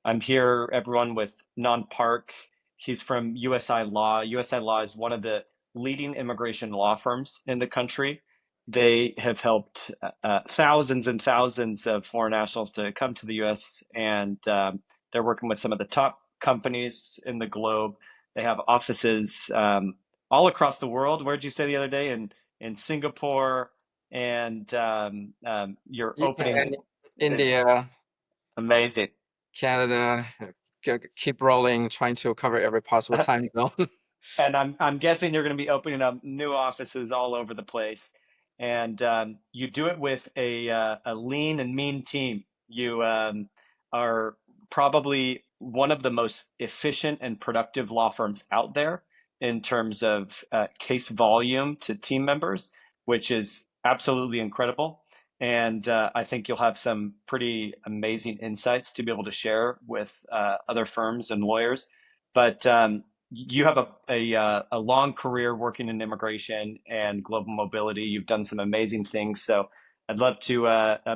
I'm here, everyone, with Nan Park. He's from USILaw. USILaw is one of the leading immigration law firms in the country. They have helped thousands and thousands of foreign nationals to come to the US, and they're working with some of the top companies in the globe. They have offices all across the world. Where did you say the other day? In Singapore, and you're Yeah, opening. India, Amazing. Canada, keep rolling, trying to cover every possible time zone. And I'm guessing you're going to be opening up new offices all over the place, and you do it with a lean and mean team. You are probably one of the most efficient and productive law firms out there in terms of case volume to team members, which is absolutely incredible. And I think you'll have some pretty amazing insights to be able to share with other firms and lawyers. But you have a long career working in immigration and global mobility. You've done some amazing things. So I'd love to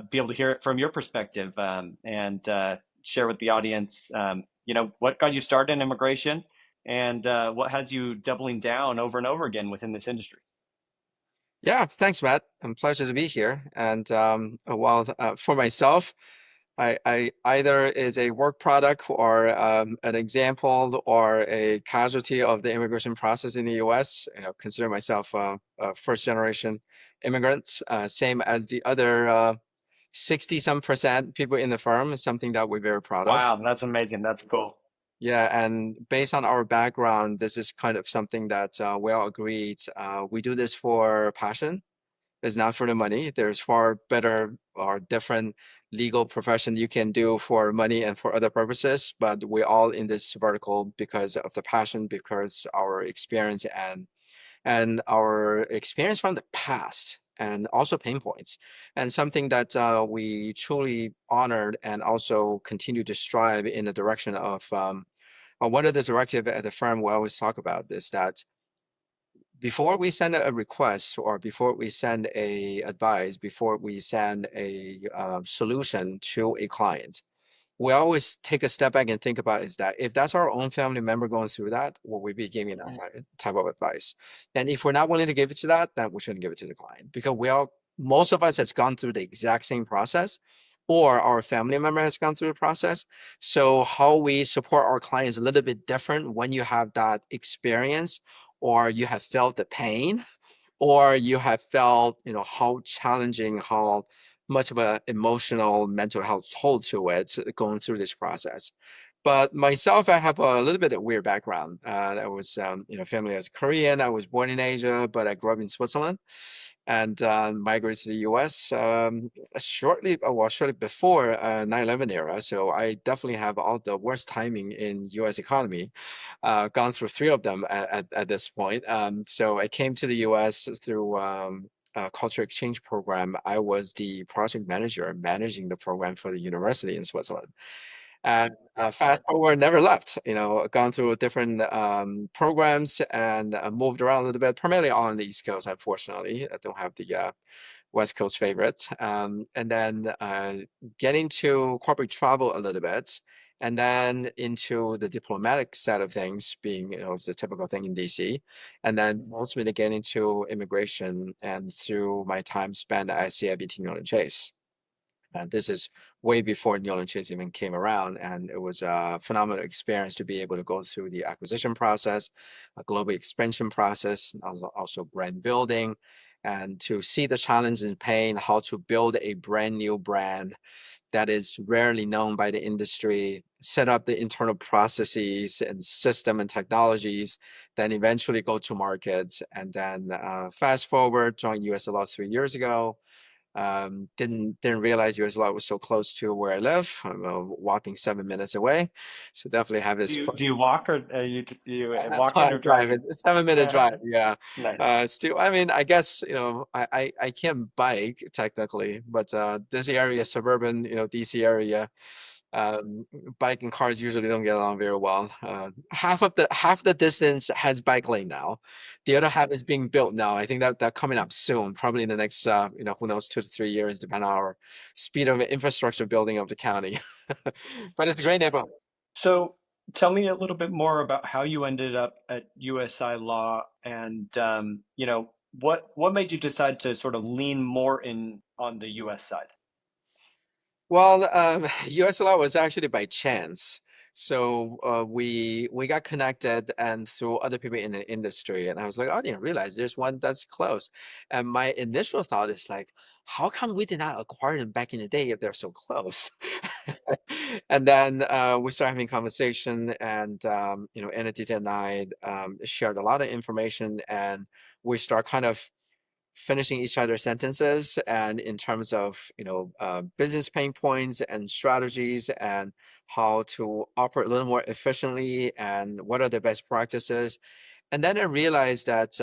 be able to hear it from your perspective and share with the audience, what got you started in immigration and what has you doubling down over and over again within this industry. Yeah, thanks, Matt. Pleasure to be here. And for myself, I either is a work product or an example or a casualty of the immigration process in the U.S. Consider myself a first generation immigrant, same as the other 60 some percent people in the firm, is something that we're very proud of. Wow, that's amazing. That's cool. Yeah, and based on our background, this is kind of something that we all agreed. We do this for passion. It's not for the money. There's far better or different legal profession you can do for money and for other purposes, but we're all in this vertical because of the passion, because our experience and our experience from the past and also pain points and something that we truly honored and also continue to strive in the direction of one of the directive at the firm we always talk about is that before we send a request or before we send a advice, before we send a solution to a client, we always take a step back and think about is that if that's our own family member going through that, will we be giving that type of advice? And if we're not willing to give it to that, then we shouldn't give it to the client because most of us has gone through the exact same process or our family member has gone through the process. So how we support our clients is a little bit different when you have that experience or you have felt the pain or you have felt, how challenging, how much of an emotional mental health toll to it going through this process. But myself, I have a little bit of weird background. I was, family as Korean. I was born in Asia, but I grew up in Switzerland and migrated to the U.S. Shortly before 9/11 era. So I definitely have all the worst timing in U.S. economy. Gone through three of them at this point. So I came to the U.S. through a culture exchange program. I was the project manager managing the program for the university in Switzerland. And fast forward, never left. Gone through different programs and moved around a little bit, primarily on the East Coast. Unfortunately, I don't have the West Coast favorite. And then getting to corporate travel a little bit, and then into the diplomatic side of things, being it's a typical thing in DC, and then ultimately getting into immigration and through my time spent at CIBT Northern Chase. And this is way before Neil and Chase even came around. And it was a phenomenal experience to be able to go through the acquisition process, a global expansion process, and also brand building, and to see the challenge and pain, how to build a brand new brand that is rarely known by the industry, set up the internal processes and system and technologies, then eventually go to market. And then fast forward, joined USILaw 3 years ago. Didn't realize USLA was so close to where I live. I'm walking 7 minutes away, so definitely have Do this. you do you walk or you walking I or drive driving? it. 7 minute drive. Yeah. Nice. Still, I mean, I guess I can't bike technically, but this area, suburban, DC area. Um, Bike and cars usually don't get along very well. Half the distance has bike lane now. The other half is being built now. I think that coming up soon, probably in the next who knows, 2 to 3 years, depending on our speed of infrastructure building of the county. But it's a great neighborhood. So tell me a little bit more about how you ended up at USI Law and what made you decide to sort of lean more in on the US side? Well, USLaw was actually by chance. So we got connected and through other people in the industry, and I was like, oh, I didn't realize there's one that's close. And my initial thought is like, how come we did not acquire them back in the day if they're so close? And then we started having conversation, and Entity and I shared a lot of information, and we start kind of finishing each other's sentences and in terms of business pain points and strategies and how to operate a little more efficiently and what are the best practices. And then I realized that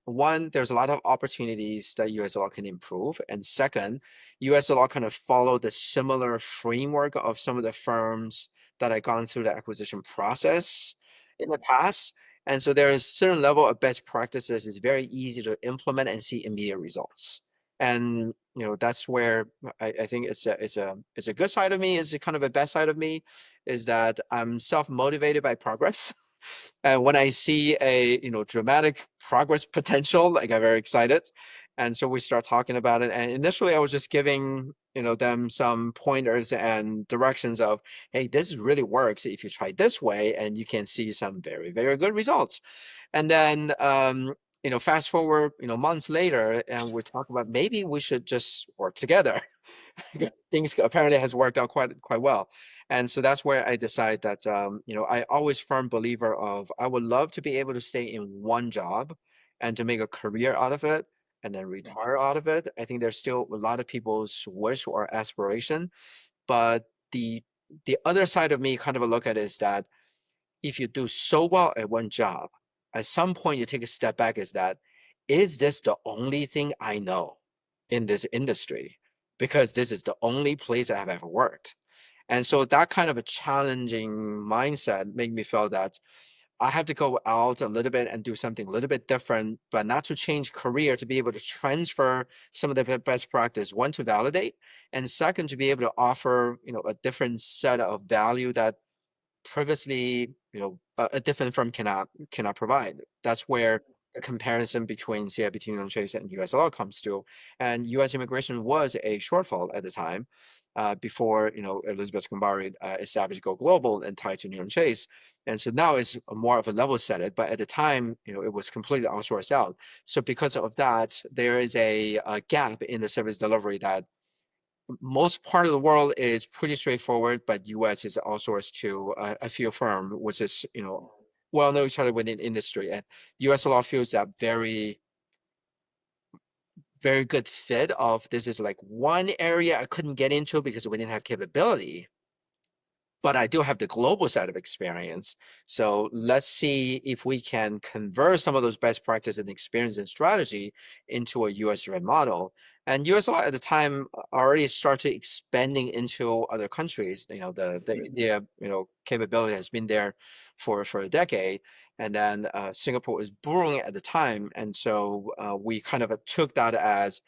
one, there's a lot of opportunities that US law can improve. And second, US law kind of follow the similar framework of some of the firms that I gone through the acquisition process in the past. And so there is certain level of best practices. It's very easy to implement and see immediate results. And that's where I think it's a good side of me, is kind of a bad side of me, is that I'm self-motivated by progress. And when I see a dramatic progress potential, like I'm very excited. And so we start talking about it. And initially I was just giving them some pointers and directions of, hey, this really works if you try this way, and you can see some very, very good results. And then fast forward months later, and we talk about maybe we should just work together. Things apparently has worked out quite well. And so that's where I decide that I always firm believer of, I would love to be able to stay in one job and to make a career out of it and then retire out of it. I think there's still a lot of people's wish or aspiration. But the other side of me kind of a look at it is that if you do so well at one job, at some point you take a step back, is that, is this the only thing I know in this industry? Because this is the only place I have ever worked. And so that kind of a challenging mindset made me feel that I have to go out a little bit and do something a little bit different, but not to change career, to be able to transfer some of the best practice, one, to validate, and second, to be able to offer, a different set of value that previously, a different firm cannot provide. That's where the comparison between CIBT Union Chase and US law comes to. And US immigration was a shortfall at the time, before Elizabeth Kumbari established Go Global and tied to Union Chase. And so now it's more of a level set it, but at the time, it was completely outsourced out. So because of that, there is a gap in the service delivery that most part of the world is pretty straightforward, but US is outsourced to a few firm, which is, well know each other within industry. And US law feels that very, very good fit of, this is like one area I couldn't get into because we didn't have capability, but I do have the global side of experience. So let's see if we can convert some of those best practice and experience and strategy into a US driven model. And US law at the time already started expanding into other countries. The India, capability has been there for a decade. And then Singapore was brewing at the time. And so we kind of took that as,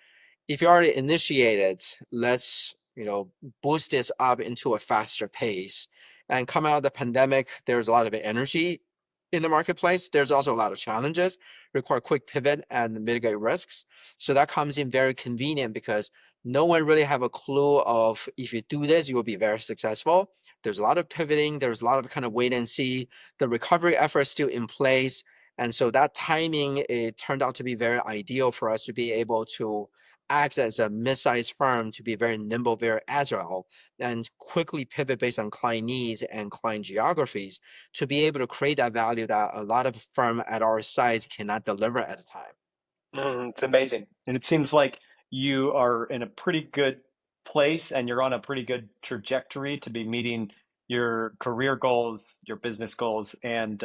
if you already initiated, let's boost this up into a faster pace. And coming out of the pandemic, there's a lot of energy in the marketplace. There's also a lot of challenges, require quick pivot and mitigate risks. So that comes in very convenient because no one really have a clue of, if you do this, you will be very successful. There's a lot of pivoting. There's a lot of kind of wait and see. The recovery efforts still in place. And so that timing, it turned out to be very ideal for us to be able to act as a mid-sized firm, to be very nimble, very agile, and quickly pivot based on client needs and client geographies, to be able to create that value that a lot of firm at our size cannot deliver at a time. It's amazing. And it seems like you are in a pretty good place and you're on a pretty good trajectory to be meeting your career goals, your business goals. And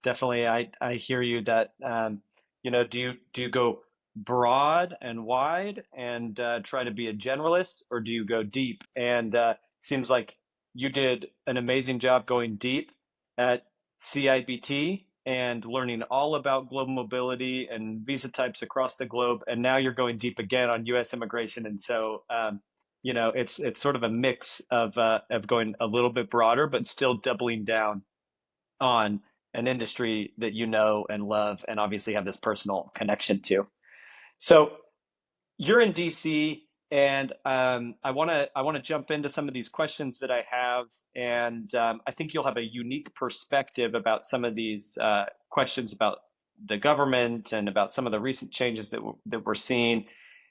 definitely I hear you that do you go broad and wide and try to be a generalist, or do you go deep? And seems like you did an amazing job going deep at CIBT and learning all about global mobility and visa types across the globe. And now you're going deep again on U.S. immigration. And so, it's sort of a mix of going a little bit broader, but still doubling down on an industry that you know and love, and obviously have this personal connection to. So you're in DC, and I want to jump into some of these questions that I have, and I think you'll have a unique perspective about some of these questions about the government and about some of the recent changes that we're seeing,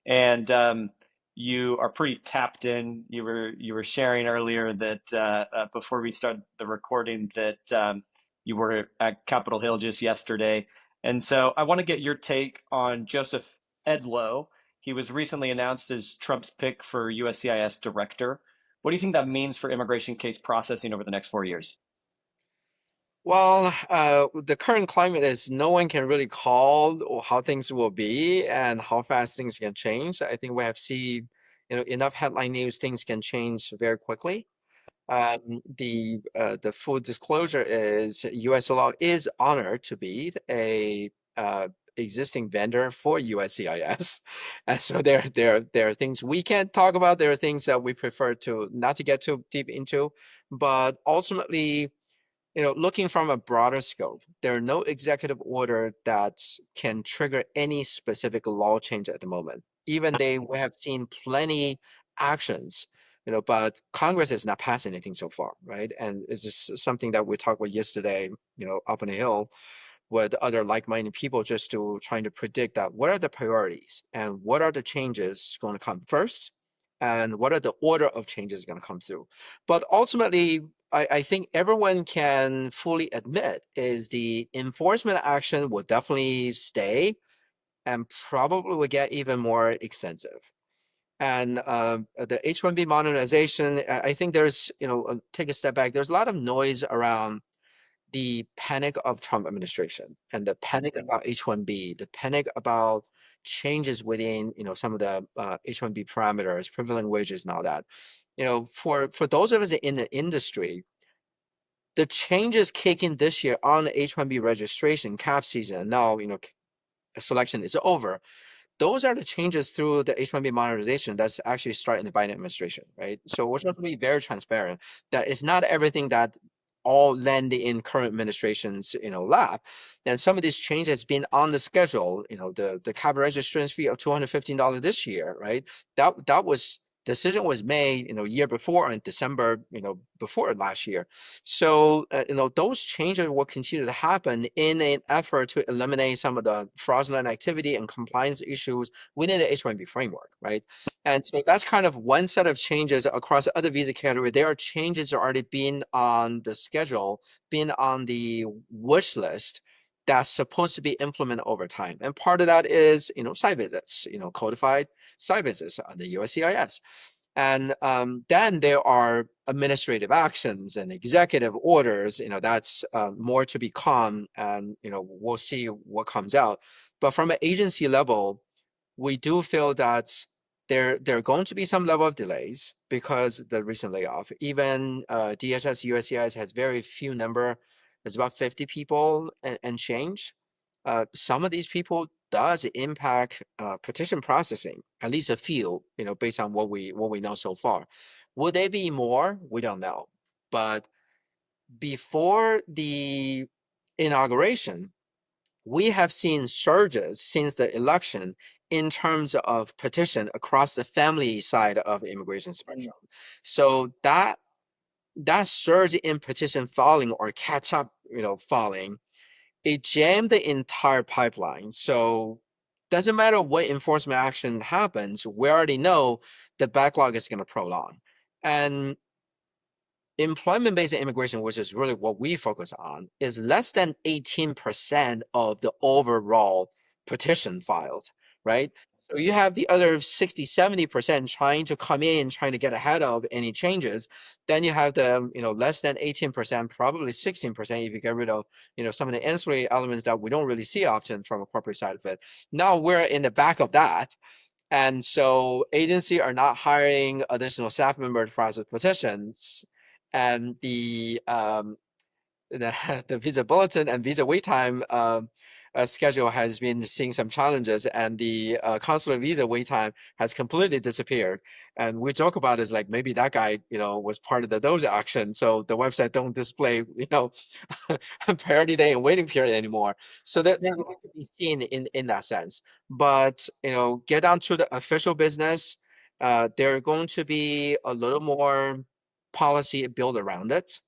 and you are pretty tapped in. You were sharing earlier that before we started the recording that you were at Capitol Hill just yesterday, and so I want to get your take on Joseph Edlow. He was recently announced as Trump's pick for USCIS director. What do you think that means for immigration case processing over the next 4 years? Well, the current climate is no one can really call or how things will be and how fast things can change. I think we have seen, enough headline news, things can change very quickly. The full disclosure is USILaw is honored to be a existing vendor for USCIS, and so there are things we can't talk about. There are things that we prefer to not to get too deep into, but ultimately, looking from a broader scope, there are no executive order that can trigger any specific law change at the moment. Even we have seen plenty actions, but Congress has not passed anything so far, right? And it's just something that we talked about yesterday, up on the Hill with other like-minded people, just to trying to predict that what are the priorities and what are the changes going to come first, and what are the order of changes going to come through. But ultimately, I think everyone can fully admit is the enforcement action will definitely stay and probably will get even more extensive. And the H-1B modernization, I think there's, take a step back. There's a lot of noise around the panic of Trump administration and the panic about H-1B, the panic about changes within, some of the H-1B parameters, prevailing wages and all that. For those of us in the industry, the changes kicking this year on the H-1B registration cap season, now, selection is over. Those are the changes through the H-1B modernization that's actually starting the Biden administration, right? So we're supposed to be very transparent that it's not everything that all land in current administration's, lap. And some of these changes has been on the schedule, the cap registration fee of $215 this year, right? That was decision was made, year before in December, before last year. So, those changes will continue to happen in an effort to eliminate some of the fraudulent activity and compliance issues within the H-1B framework, right? And so that's kind of one set of changes across other visa category. There are changes already being on the schedule, being on the wish list that's supposed to be implemented over time. And part of that is, site visits, codified site visits on the USCIS. And then there are administrative actions and executive orders, that's more to become, and, we'll see what comes out. But from an agency level, we do feel that there are going to be some level of delays because the recent layoff. Even DHS USCIS has very few number. It's about 50 people and change. Some of these people does impact petition processing, at least a few, based on what we know so far. Will they be more? We don't know. But before the inauguration, we have seen surges since the election in terms of petition across the family side of immigration spectrum. So that surge in petition filing or catch up, filing, it jammed the entire pipeline. So doesn't matter what enforcement action happens, we already know the backlog is going to prolong. And employment-based immigration, which is really what we focus on, is less than 18% of the overall petition filed, right? So you have the other 60, 70% trying to come in, trying to get ahead of any changes. Then you have the, less than 18%, probably 16% if you get rid of, some of the ancillary elements that we don't really see often from a corporate side of it. Now we're in the back of that. And so agency are not hiring additional staff members to process petitions. and the the visa bulletin and visa wait time schedule has been seeing some challenges, and the consular visa wait time has completely disappeared. And we joke about is like maybe that guy, was part of the Doge auction, so the website don't display, priority day and waiting period anymore. So there's a lot to be seen in that sense. But get down to the official business, there are going to be a little more policy built around it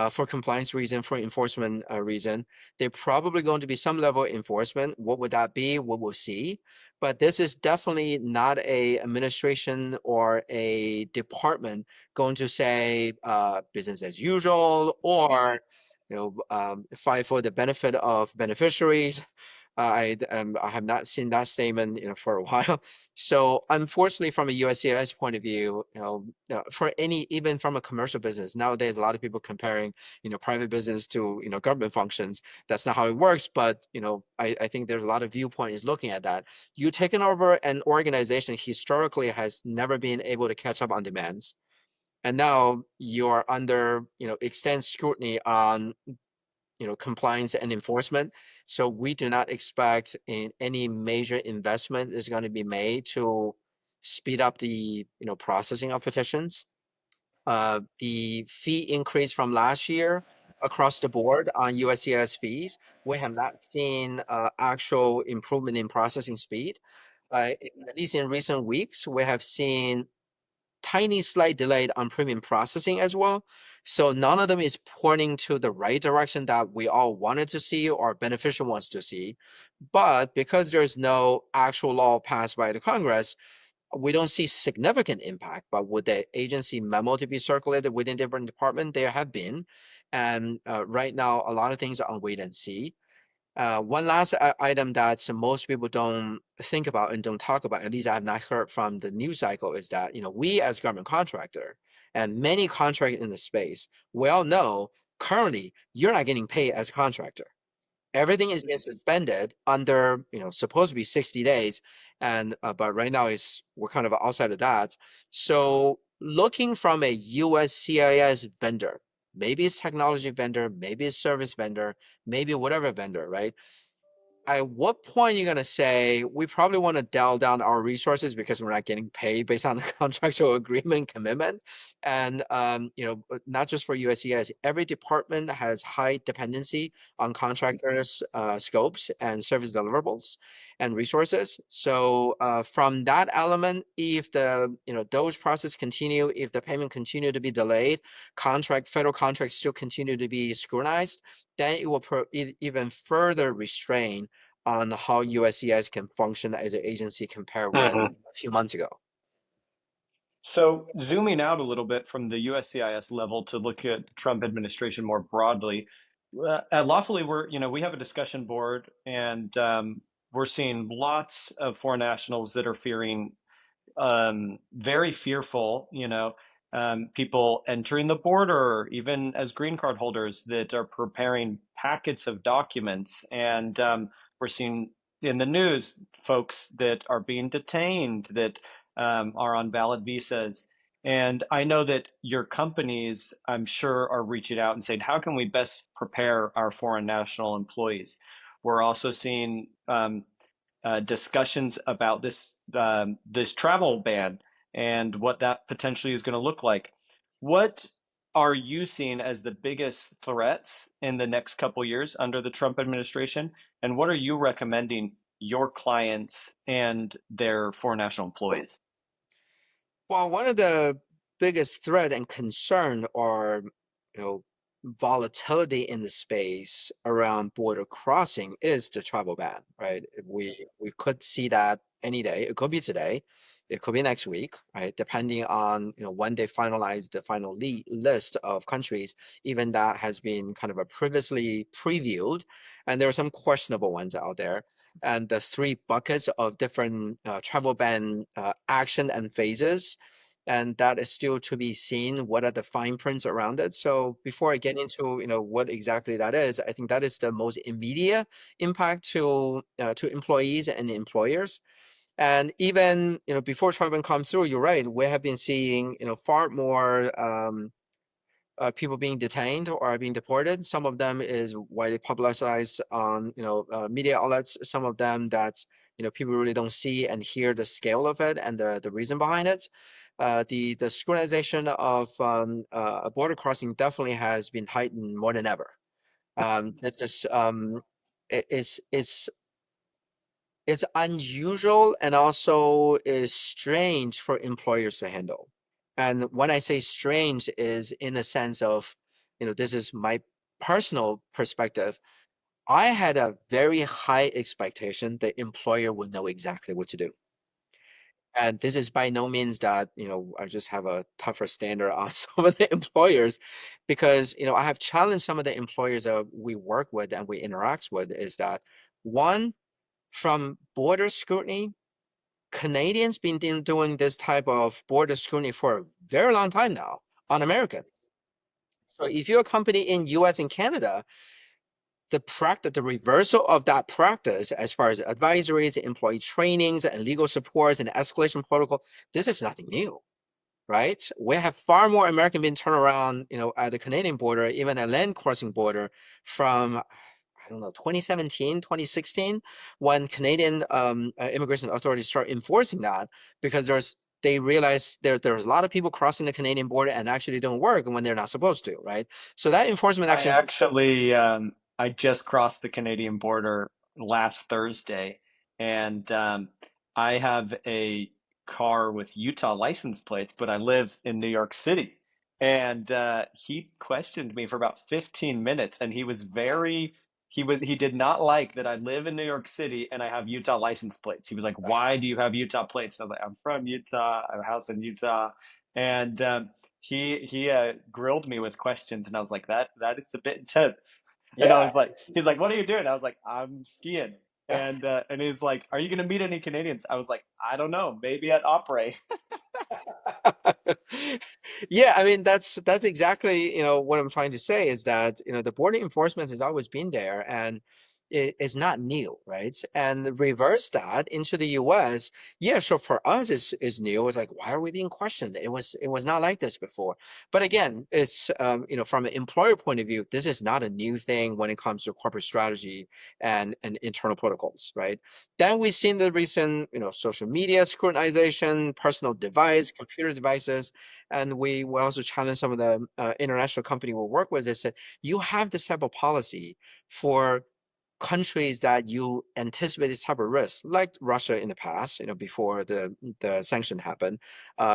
for compliance reason, for enforcement reason. There probably going to be some level of enforcement. What would that be? We will see. But this is definitely not a administration or a department going to say business as usual, or fight for the benefit of beneficiaries. I have not seen that statement for a while. So unfortunately, from a USCIS point of view, for any, even from a commercial business nowadays, a lot of people comparing private business to government functions. That's not how it works. But I think there's a lot of viewpoints looking at that. You taking over an organization historically has never been able to catch up on demands, and now you are under extensive scrutiny on compliance and enforcement. So we do not expect any major investment is going to be made to speed up the processing of petitions. The fee increase from last year across the board on USCIS fees, we have not seen actual improvement in processing speed. At least in recent weeks, we have seen tiny slight delay on premium processing as well. So none of them is pointing to the right direction that we all wanted to see or beneficial wants to see. But because there's no actual law passed by the Congress, we don't see significant impact. But with the agency memo to be circulated within different department, there have been. And right now, a lot of things are on wait and see. One last item that most people don't think about and don't talk about, at least I have not heard from the news cycle, is that we as government contractor and many contractors in the space, we all know currently you're not getting paid as a contractor. Everything is being suspended under supposed to be 60 days, and but right now is we're kind of outside of that. So looking from a USCIS vendor, maybe it's technology vendor, maybe it's service vendor, maybe whatever vendor, right? At what point are you going to say we probably want to dial down our resources because we're not getting paid based on the contractual agreement commitment? And but not just for USCIS, every department has high dependency on contractors scopes and service deliverables and resources. So from that element, if the those process continue, if the payment continue to be delayed, federal contracts still continue to be scrutinized, then it will even further restrain on how USCIS can function as an agency compared with Mhm. a few months ago. So, zooming out a little bit from the USCIS level to look at Trump administration more broadly, at Lawfully, we have a discussion board, and we're seeing lots of foreign nationals that are fearing very fearful, people entering the border, even as green card holders that are preparing packets of documents. And we're seeing in the news folks that are being detained that are on valid visas. And I know that your companies, I'm sure, are reaching out and saying, how can we best prepare our foreign national employees? We're also seeing discussions about this travel ban and what that potentially is going to look like. What are you seeing as the biggest threats in the next couple years under the Trump administration, and what are you recommending your clients and their foreign national employees? Well, one of the biggest threat and concern or you know volatility in the space around border crossing is the travel ban, right? We could see that any day. It could be today, it could be next week, right? Depending on when they finalize the final list of countries. Even that has been kind of a previously previewed, and there are some questionable ones out there. And the three buckets of different travel ban action and phases, and that is still to be seen. What are the fine prints around it? So before I get into what exactly that is, I think that is the most immediate impact to employees and employers. And even before travel comes through, you're right. We have been seeing far more people being detained or are being deported. Some of them is widely publicized on media outlets. Some of them that people really don't see and hear the scale of it and the reason behind it. The scrutinization of a border crossing definitely has been heightened more than ever. It's just it's unusual and also is strange for employers to handle. And when I say strange is in a sense of, this is my personal perspective. I had a very high expectation the employer would know exactly what to do. And this is by no means that, I just have a tougher standard on some of the employers because, I have challenged some of the employers that we work with and we interact with is that one, from border scrutiny, Canadians been doing this type of border scrutiny for a very long time now on American. So if you're a company in US and Canada, the reversal of that practice as far as advisories, employee trainings, and legal supports and escalation protocol, this is nothing new, right? We have far more American being turned around, at the Canadian border, even a land crossing border from I don't know, 2017, 2016, when Canadian immigration authorities start enforcing that because they realize there's a lot of people crossing the Canadian border and actually don't work when they're not supposed to, right? So that enforcement I action, actually, I just crossed the Canadian border last Thursday, and I have a car with Utah license plates, but I live in New York City. And he questioned me for about 15 minutes, and he did not like that I live in New York City and I have Utah license plates. He was like, "Why do you have Utah plates?" And I was like, "I'm from Utah. I have a house in Utah." And he grilled me with questions, and I was like, that is a bit intense. And I yeah. was like, he's like, "What are you doing?" I was like, "I'm skiing." And he's like, "Are you gonna meet any Canadians?" I was like, "I don't know, maybe at Opry." Yeah, I mean that's exactly what I'm trying to say is that the border enforcement has always been there and it's not new, right? And reverse that into the US, yeah, so for us is new. It's like why are we being questioned? It was not like this before. But again, it's from an employer point of view, this is not a new thing when it comes to corporate strategy and internal protocols, right? Then we've seen the recent, social media scrutinization, personal device, computer devices, and we will also challenge some of the international company we work with. Is that you have this type of policy for countries that you anticipate this type of risk, like Russia in the past, before the sanction happened.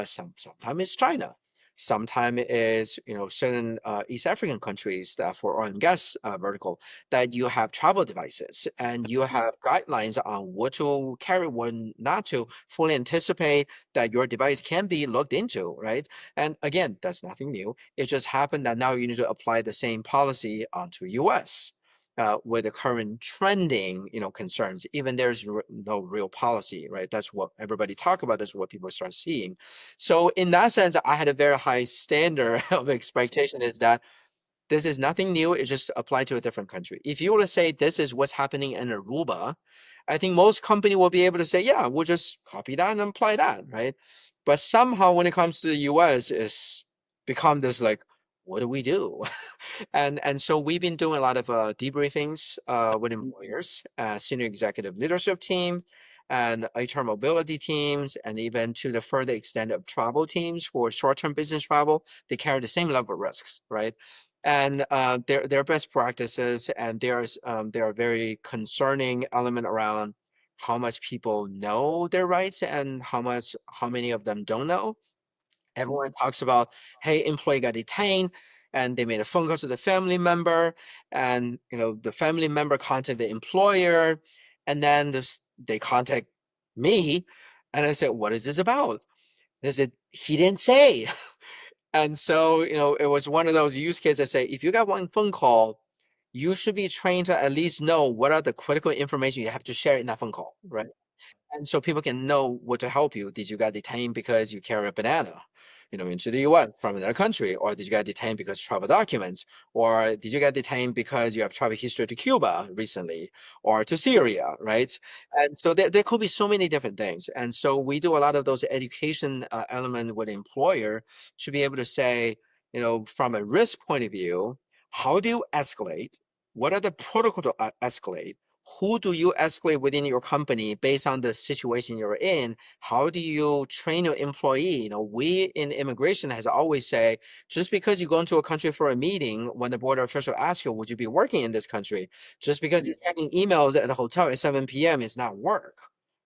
Sometimes it's China. Sometimes is certain East African countries that for oil and gas vertical that you have travel devices and you have guidelines on what to carry, what not to fully anticipate that your device can be looked into, right? And again, that's nothing new. It just happened that now you need to apply the same policy onto US. With the current trending, concerns, even there's no real policy, right? That's what everybody talk about. That's what people start seeing. So in that sense, I had a very high standard of expectation is that this is nothing new. It's just applied to a different country. If you were to say this is what's happening in Aruba, I think most company will be able to say, yeah, we'll just copy that and apply that, right? But somehow when it comes to the US, it's become this like, what do we do? And so we've been doing a lot of debriefings with employers, senior executive leadership team, and HR mobility teams, and even to the further extent of travel teams for short-term business travel. They carry the same level of risks, right? And their best practices, and there are very concerning element around how much people know their rights and how many of them don't know. Everyone talks about, hey, employee got detained and they made a phone call to the family member and the family member contacted the employer and then they contact me and I said, what is this about? They said, he didn't say. And so, it was one of those use cases. I say, if you got one phone call, you should be trained to at least know what are the critical information you have to share in that phone call, right? And so people can know what to help you. Did you get detained because you carry a banana, into the US from another country? Or did you get detained because of travel documents? Or did you get detained because you have travel history to Cuba recently or to Syria, right? And so there could be so many different things. And so we do a lot of those education element with employer to be able to say, from a risk point of view, how do you escalate? What are the protocol to escalate? Who do you escalate within your company based on the situation you're in? How do you train your employee? We in immigration has always say, just because you go into a country for a meeting, when the border official asks you, would you be working in this country? Just because you're checking emails at the hotel at 7 p.m. is not work,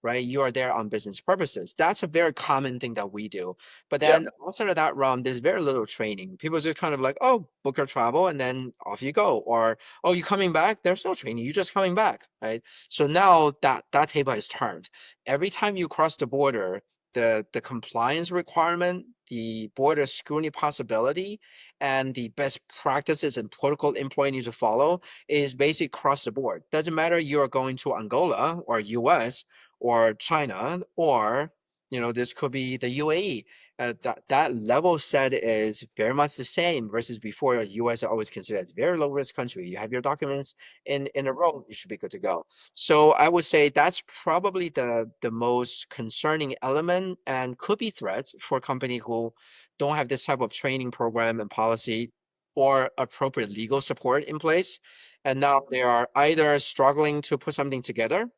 right? You are there on business purposes. That's a very common thing that we do. But Yeah. then outside of that realm, there's very little training. People just kind of like, oh, book your travel and then off you go. Or, oh, you coming back? There's no training. You're just coming back, right? So now that table has turned. Every time you cross the border, the compliance requirement, the border scrutiny possibility, and the best practices and protocol employee need to follow is basically across the board. Doesn't matter you're going to Angola or US or China, or this could be the UAE. That level set is very much the same versus before. US are always considered a very low risk country. You have your documents in a row, you should be good to go. So I would say that's probably the most concerning element and could be threats for a company who don't have this type of training program and policy or appropriate legal support in place. And now they are either struggling to put something together,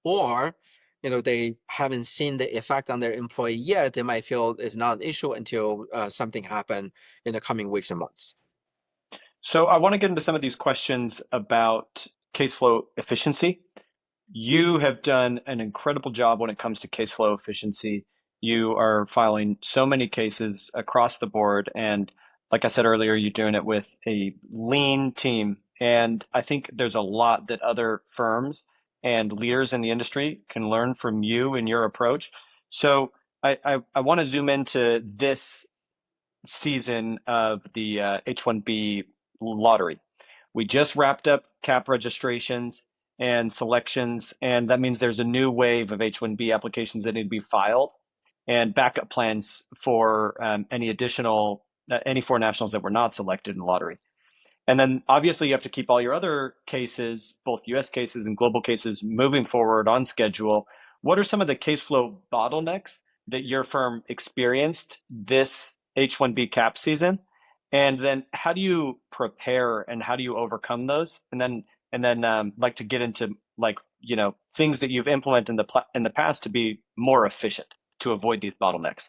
or they haven't seen the effect on their employee yet. They might feel it's not an issue until something happen in the coming weeks and months. So I want to get into some of these questions about Caseflow efficiency. You have done an incredible job when it comes to Caseflow efficiency. You are filing so many cases across the board. And like I said earlier, you're doing it with a lean team. And I think there's a lot that other firms and leaders in the industry can learn from you and your approach. So I want to zoom into this season of the H-1B lottery. We just wrapped up cap registrations and selections, and that means there's a new wave of H-1B applications that need to be filed and backup plans for any foreign nationals that were not selected in the lottery. And then obviously you have to keep all your other cases, both US cases and global cases, moving forward on schedule. What are some of the case flow bottlenecks that your firm experienced this H-1B cap season? And then how do you prepare and how do you overcome those? And then like to get into things that you've implemented in the past to be more efficient to avoid these bottlenecks.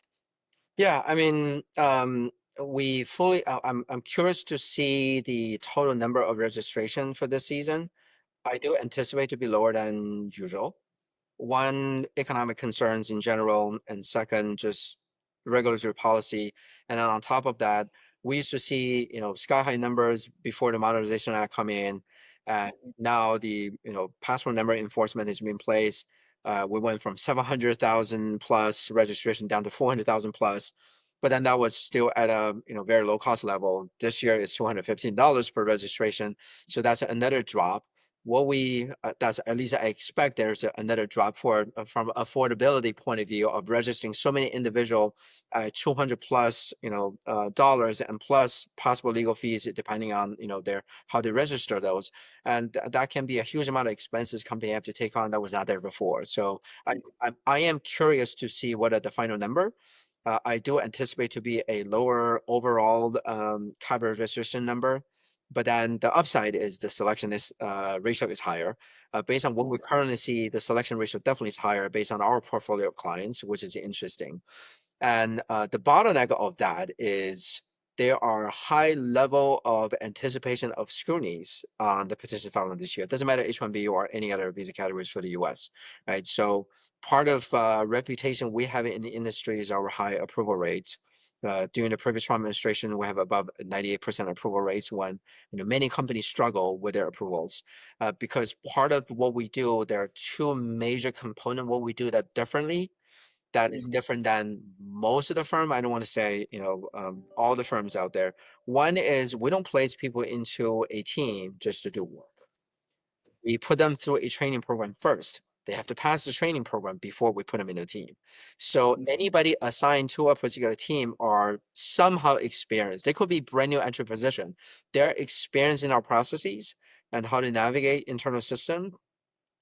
Yeah, I mean, we fully. I'm curious to see the total number of registration for this season. I do anticipate to be lower than usual. One, economic concerns in general, and second, just regulatory policy. And then on top of that, we used to see, sky high numbers before the Modernization Act come in. And now the, passport number enforcement is in place. We went from 700,000 plus registration down to 400,000 plus, but then that was still at a, very low cost level. This year is $215 per registration. So that's another drop. That's at least I expect there's another drop for from affordability point of view of registering so many individual 200 plus dollars, and plus possible legal fees depending on their how they register those. And that can be a huge amount of expenses company have to take on that was not there before. So I am curious to see what are the final number. I do anticipate to be a lower overall cover registration number, but then the upside is the selection is ratio is higher. Based on what we currently see, the selection ratio definitely is higher based on our portfolio of clients, which is interesting. And the bottleneck of that is there are high level of anticipation of scrutinies on the petition filing this year. It doesn't matter H-1B or any other visa categories for the US, right? So part of reputation we have in the industry is our high approval rates. During the previous Trump administration, we have above 98% approval rates when many companies struggle with their approvals. Because part of what we do, there are two major components what we do that differently that is different than most of the firm. I don't want to say, all the firms out there. One is we don't place people into a team just to do work. We put them through a training program first. They have to pass the training program before we put them in a team. So anybody assigned to a particular team are somehow experienced. They could be brand new entry position. They're experienced in our processes and how to navigate internal system,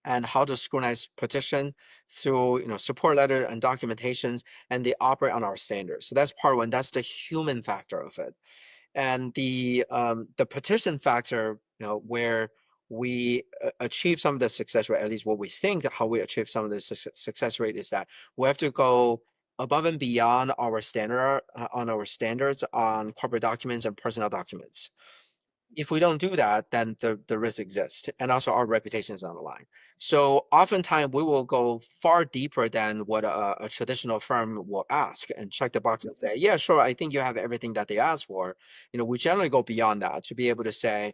and how to scrutinize petition through support letter and documentations, and they operate on our standards. So that's part one. That's the human factor of it. And the petition factor, where we achieve some of the success rate, at least what we think that how we achieve some of the success rate is that we have to go above and beyond our standard on our standards on corporate documents and personnel documents. If we don't do that, then the risk exists, and also our reputation is on the line. So oftentimes we will go far deeper than what a traditional firm will ask and check the box and say, yeah, sure, I think you have everything that they ask for. We generally go beyond that to be able to say,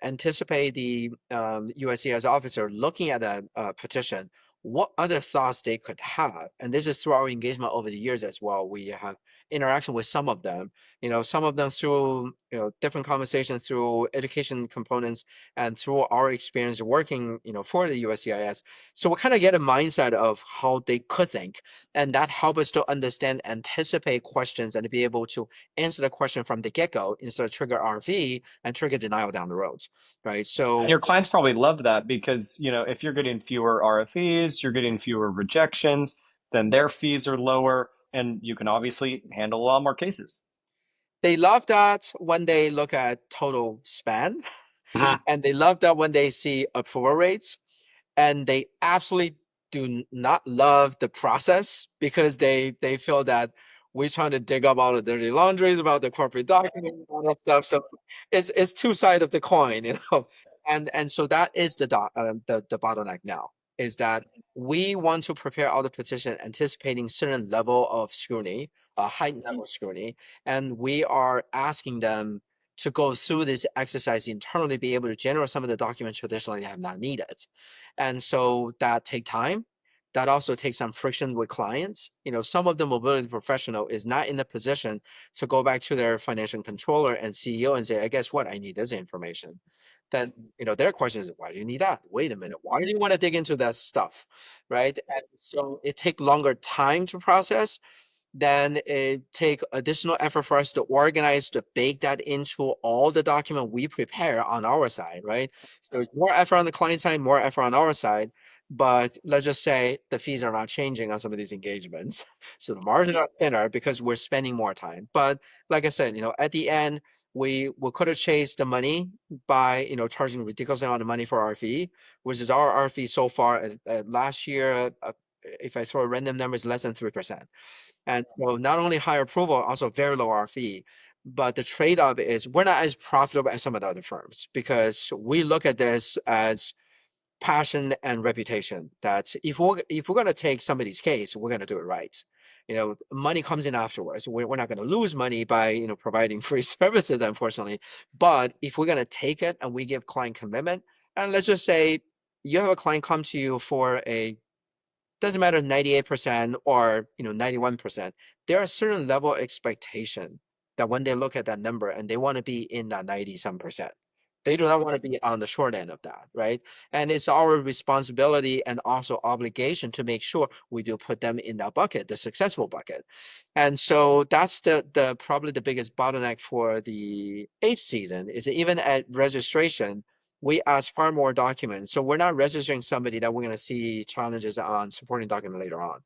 anticipate the USCIS officer looking at a petition, what other thoughts they could have. And this is through our engagement over the years as well. We have interaction with some of them, some of them through, different conversations, through education components, and through our experience working, for the USCIS. So we kind of get a mindset of how they could think, and that helps us to understand, anticipate questions, and to be able to answer the question from the get-go instead of trigger RV and trigger denial down the road, right? And So your clients probably love that because, if you're getting fewer RFEs, you're getting fewer rejections, then their fees are lower, and you can obviously handle a lot more cases. they love that when they look at total span, Uh-huh. and they love that when they see approval rates, and they absolutely do not love the process because they feel that we're trying to dig up all the dirty laundries about the corporate document and all that stuff. So it's two sides of the coin, and so that is the bottleneck now, is that we want to prepare all the petition anticipating certain level of scrutiny, a heightened level of scrutiny, and we are asking them to go through this exercise internally, be able to generate some of the documents traditionally have not needed. And so that take time. That also takes some friction with clients. Some of the mobility professional is not in the position to go back to their financial controller and CEO and say, I guess what, I need this information. Then, their question is, why do you need that? Wait a minute, why do you want to dig into that stuff? Right. And so it take longer time to process, then it take additional effort for us to organize, to bake that into all the document we prepare on our side, right? So it's more effort on the client side, more effort on our side, but let's just say the fees are not changing on some of these engagements. So the margins are thinner because we're spending more time. But like I said, at the end, we could have chased the money by, charging ridiculous amount of money for our fee, which is our fee so far last year, if I throw a random number, is less than 3%. And so not only high approval, also very low RFE. But the trade-off is we're not as profitable as some of the other firms because we look at this as passion and reputation. That if we're going to take somebody's case, we're going to do it right. Money comes in afterwards. We're not going to lose money by providing free services, unfortunately. But if we're going to take it and we give client commitment, and let's just say you have a client come to you for a, doesn't matter 98% or 91%, there are certain level of expectation that when they look at that number and they want to be in that 90 some percent, they do not want to be on the short end of that, right? And it's our responsibility and also obligation to make sure we do put them in that bucket, the successful bucket. And so that's the probably the biggest bottleneck for the H season, is that even at registration we ask far more documents. So we're not registering somebody that we're going to see challenges on supporting document later on.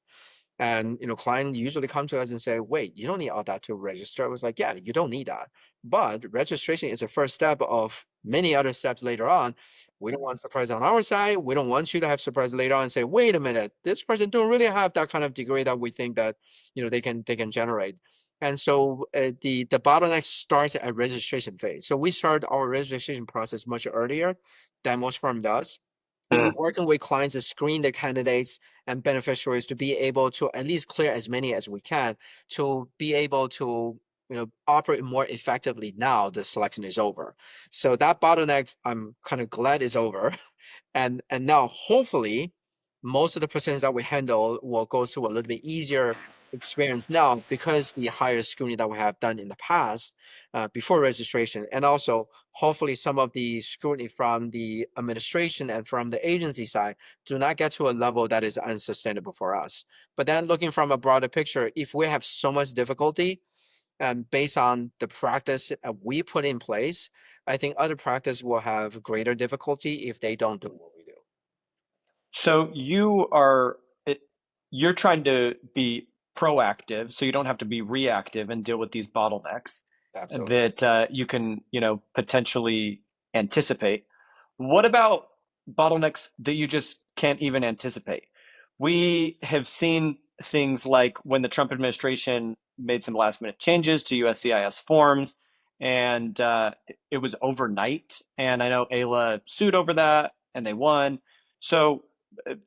And client usually come to us and say, wait, you don't need all that to register. I was like, yeah, you don't need that. But registration is the first step of many other steps later on. We don't want surprise on our side. We don't want you to have surprise later on and say, wait a minute, this person don't really have that kind of degree that we think that they can generate. And so the bottleneck starts at registration phase. So we start our registration process much earlier than most firm does, working with clients to screen their candidates and beneficiaries to be able to at least clear as many as we can to be able to operate more effectively now the selection is over. So that bottleneck, I'm kind of glad is over. And now hopefully most of the percentage that we handle will go through a little bit easier experience now because the higher screening that we have done in the past before registration. And also hopefully some of the scrutiny from the administration and from the agency side do not get to a level that is unsustainable for us. But then looking from a broader picture, if we have so much difficulty based on the practice we put in place, I think other practice will have greater difficulty if they don't do what we do. So it, you're trying to be proactive, so you don't have to be reactive and deal with these bottlenecks Absolutely. that you can, potentially anticipate. What about bottlenecks that you just can't even anticipate? We have seen things like when the Trump administration made some last minute changes to USCIS forms, and it was overnight. And I know Ayla sued over that, and they won. So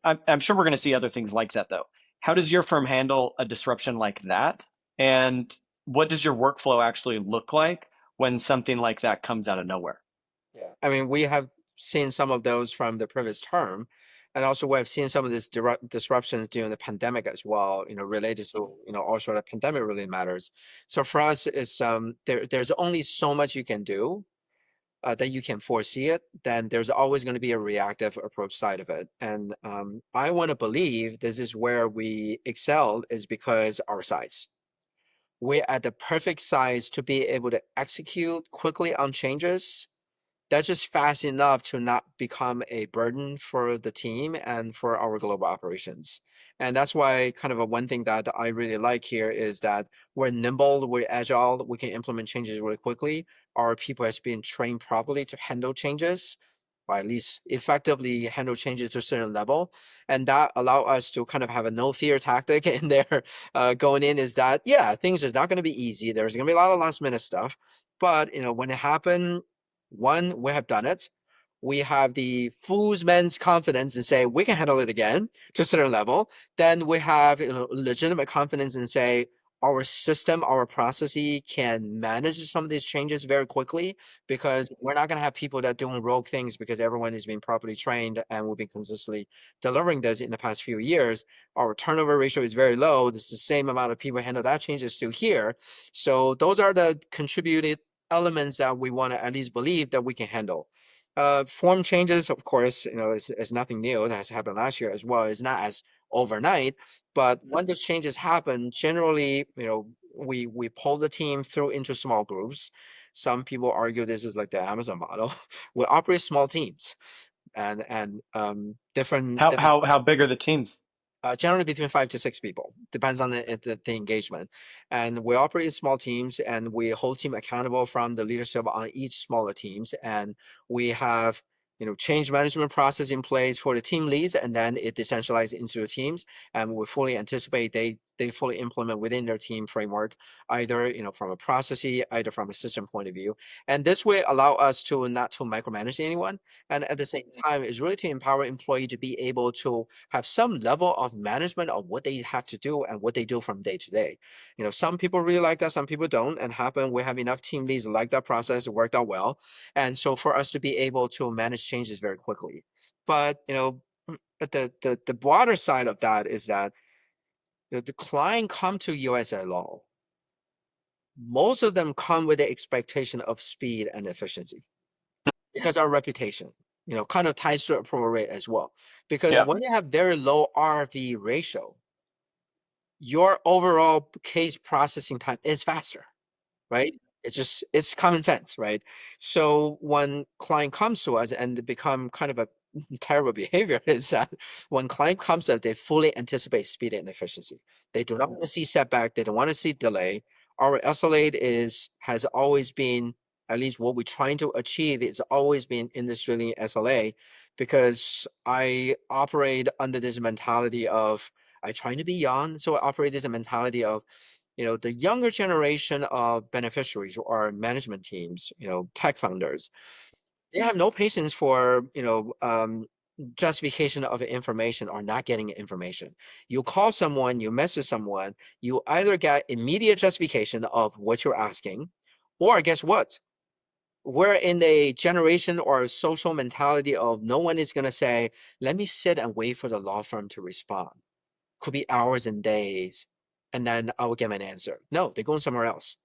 I'm sure we're going to see other things like that, though. How does your firm handle a disruption like that? And what does your workflow actually look like when something like that comes out of nowhere? Yeah. I mean, we have seen some of those from the previous term, and also we have seen some of these disruptions during the pandemic as well, related to, also the pandemic really matters. So for us, it's there's only so much you can do that you can foresee it, then there's always going to be a reactive approach side of it. And I want to believe this is where we excel is because our size. We're at the perfect size to be able to execute quickly on changes that's just fast enough to not become a burden for the team and for our global operations. And that's why kind of a one thing that I really like here is that we're nimble, we're agile, we can implement changes really quickly. Our people has been trained properly to handle changes, or at least effectively handle changes to a certain level. And that allow us to kind of have a no fear tactic in there going in is that, yeah, things are not going to be easy. There's going to be a lot of last minute stuff. But, when it happened, one, we have done it. We have the fool's man's confidence and say we can handle it again to a certain level. Then we have legitimate confidence and say our system, our processes can manage some of these changes very quickly because we're not going to have people that doing rogue things because everyone is being properly trained and we've been consistently delivering this in the past few years. Our turnover ratio is very low. This is the same amount of people handle that change is still here. So those are the contributed elements that we want to at least believe that we can handle. Form changes, of course, is nothing new. That has happened last year as well. It's not as overnight, but when those changes happen, generally, we pull the team through into small groups. Some people argue this is like the Amazon model. We operate small teams and different different How big are the teams? generally between 5 to 6 people, depends on the engagement. And we operate in small teams and we hold team accountable from the leadership on each smaller teams. And we have, change management process in place for the team leads, and then it decentralizes into the teams. And we fully anticipate they fully implement within their team framework, either, from a processy, either from a system point of view. And this way allow us to not to micromanage anyone. And at the same time, is really to empower employee to be able to have some level of management of what they have to do and what they do from day to day. Some people really like that, some people don't, and happen we have enough team leads like that process, it worked out well. And so for us to be able to manage changes very quickly. But but the broader side of that is that the client come to USILaw. Most of them come with the expectation of speed and efficiency because our reputation, kind of ties to approval rate as well. Because Yeah. when you have very low RV ratio, your overall case processing time is faster, right? It's common sense, right? So when client comes to us and they become kind of a terrible behavior is that when client comes to us, they fully anticipate speed and efficiency. They do not want to see setback. They don't want to see delay. Our SLA has always been, at least what we're trying to achieve, it's always been industry SLA because I operate under this mentality of I trying to be young, so I operate this mentality of the younger generation of beneficiaries or management teams, tech founders, they have no patience for, justification of information or not getting information. You call someone, you message someone, you either get immediate justification of what you're asking, or guess what? We're in a generation or a social mentality of no one is going to say, let me sit and wait for the law firm to respond. Could be hours and days, and then I will get an answer. No, they're going somewhere else.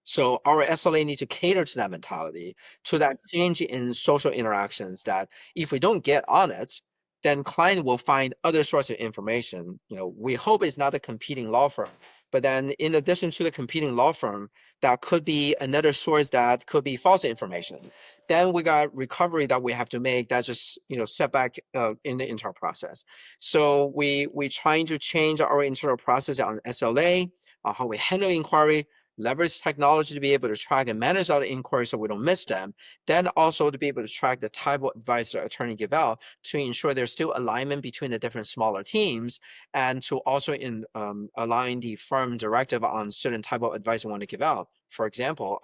So our SLA needs to cater to that mentality, to that change in social interactions that if we don't get on it, then client will find other source of information. We hope it's not a competing law firm, but then in addition to the competing law firm, that could be another source that could be false information. Then we got recovery that we have to make. That's just setback in the internal process. So we trying to change our internal process on SLA, how we handle inquiry, leverage technology to be able to track and manage our inquiries so we don't miss them. Then also to be able to track the type of advice the attorney give out to ensure there's still alignment between the different smaller teams, and to also align the firm directive on certain type of advice we want to give out. For example,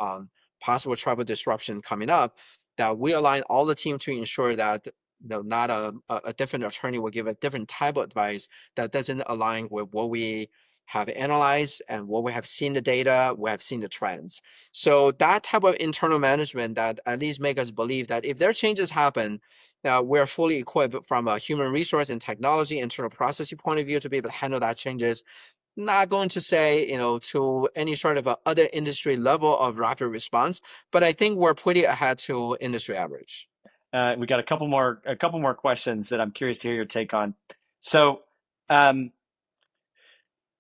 possible travel disruption coming up, that we align all the team to ensure that not a different attorney will give a different type of advice that doesn't align with what we have analyzed and what we have seen the data, we have seen the trends. So that type of internal management that at least make us believe that if there changes happen, we're fully equipped from a human resource and technology internal processing point of view to be able to handle that changes. Not going to say, to any sort of a other industry level of rapid response, but I think we're pretty ahead to industry average. We got a couple more questions that I'm curious to hear your take on. So, um,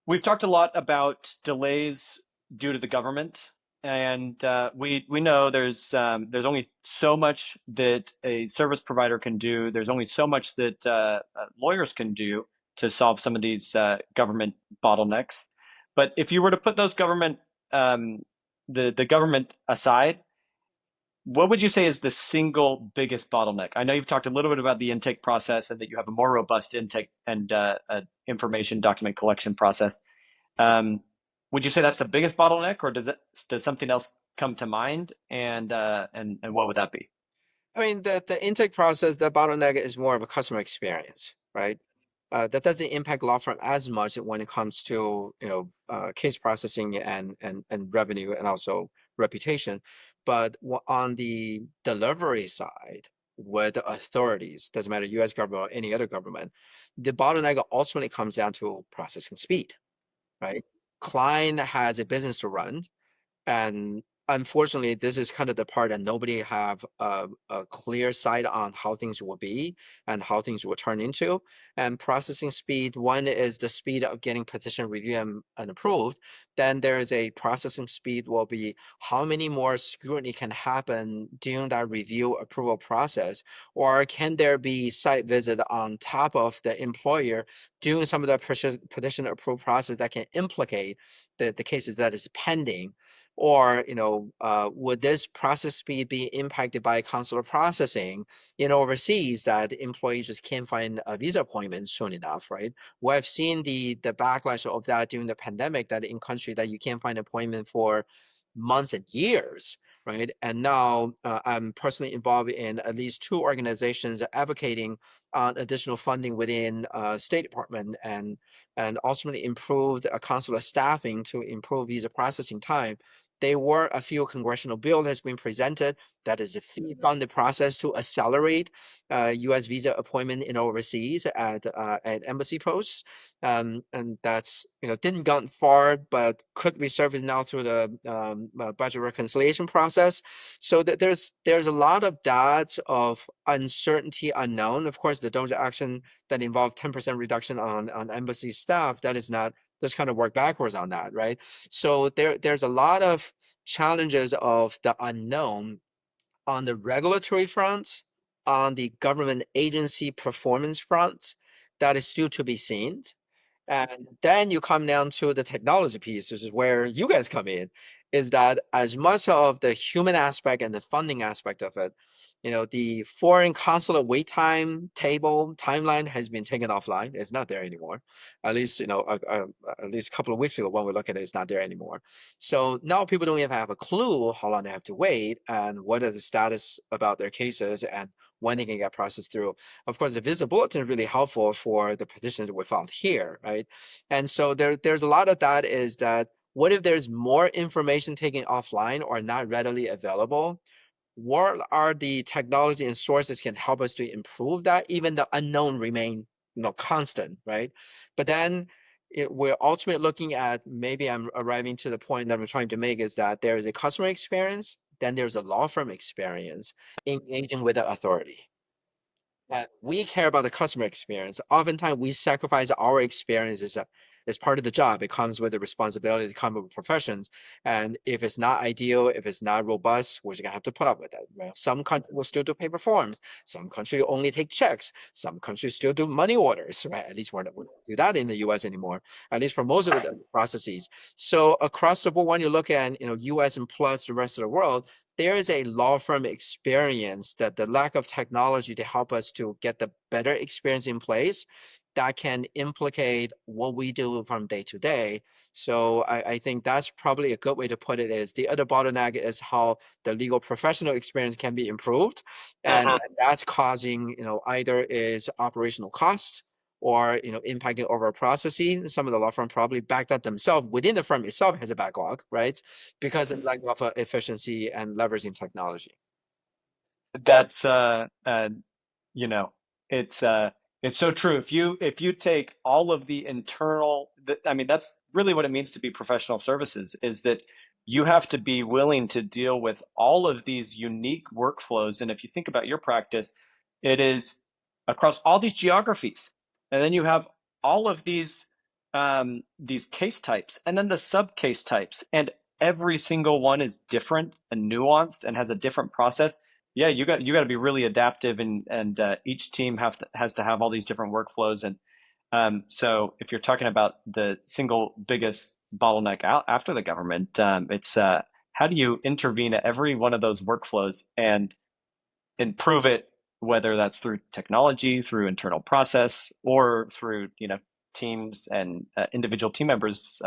we've talked a lot about delays due to the government, and we know there's only so much that a service provider can do. There's only so much that lawyers can do to solve some of these government bottlenecks. But if you were to put those um, the government aside, what would you say is the single biggest bottleneck? I know you've talked a little bit about the intake process and that you have a more robust intake and information document collection process. Um, would you say that's the biggest bottleneck, or does something else come to mind? And what would that be? I mean, the intake process, the bottleneck is more of a customer experience, right? That doesn't impact law firm as much when it comes to case processing and revenue and also reputation. But on the delivery side, with the authorities, doesn't matter U.S. government or any other government, the bottleneck ultimately comes down to processing speed, right? Client has a business to run, and unfortunately, this is kind of the part that nobody have a clear sight on how things will be and how things will turn into. And processing speed, one is the speed of getting petition reviewed and approved. Then there is a processing speed will be how many more scrutiny can happen during that review approval process, or can there be site visit on top of the employer doing some of the petition approval process that can implicate the cases that is pending, or would this process speed be impacted by consular processing overseas, that employees just can't find a visa appointment soon enough, right? We have seen the backlash of that during the pandemic, that in country that you can't find an appointment for months and years, right? And now I'm personally involved in at least two organizations advocating on additional funding within State Department, and ultimately improved consular staffing to improve visa processing time. There were a few congressional bill that's been presented that is a feed on the process to accelerate U.S. visa appointment in overseas at embassy posts, and that's didn't gone far, but could resurface now through the budget reconciliation process. So that there's a lot of that of uncertainty unknown. Of course, the DOGE action that involved 10% reduction on embassy staff, that is not, let's kind of work backwards on that, right? So there's a lot of challenges of the unknown on the regulatory front, on the government agency performance front, that is still to be seen. And then you come down to the technology piece, which is where you guys come in, is that as much of the human aspect and the funding aspect of it, the foreign consulate wait time table timeline has been taken offline. It's not there anymore. At least, at least a couple of weeks ago when we look at it, it's not there anymore. So now people don't even have a clue how long they have to wait and what is the status about their cases and when they can get processed through. Of course, the visa bulletin is really helpful for the petitions that we filed here, right? And so there's a lot of that, is that what if there's more information taken offline or not readily available? What are the technology and sources can help us to improve that? Even the unknown remain, constant, right? But then we're ultimately looking at, maybe I'm arriving to the point that I'm trying to make, is that there is a customer experience, then there's a law firm experience engaging with the authority. We care about the customer experience. Oftentimes, we sacrifice our experience as part of the job. It comes with the responsibility, it comes with professions. And if it's not ideal, if it's not robust, we're just gonna have to put up with it. Well, some countries will still do paper forms. Some countries only take checks. Some countries still do money orders, right? At least we don't do that in the US anymore, at least for most of the processes. So across the board, when you look at, US and plus the rest of the world, there is a law firm experience that the lack of technology to help us to get the better experience in place that can implicate what we do from day to day. So I think that's probably a good way to put it is the other bottleneck is how the legal professional experience can be improved. And Mhm. that's causing, either is operational costs or impacting overall processing. Some of the law firm probably backed up themselves within the firm itself has a backlog, right? Because of lack of efficiency and leveraging technology. That's you know, it's uh it's so true. If you take all of the internal, I mean, that's really what it means to be professional services, is that you have to be willing to deal with all of these unique workflows. And if you think about your practice, it is across all these geographies. And then you have all of these case types and then the sub case types. And every single one is different and nuanced and has a different process. Yeah, you got to be really adaptive, and each team has to have all these different workflows. And so if you're talking about the single biggest bottleneck out after the government, it's how do you intervene at every one of those workflows and improve it, whether that's through technology, through internal process, or through teams and individual team members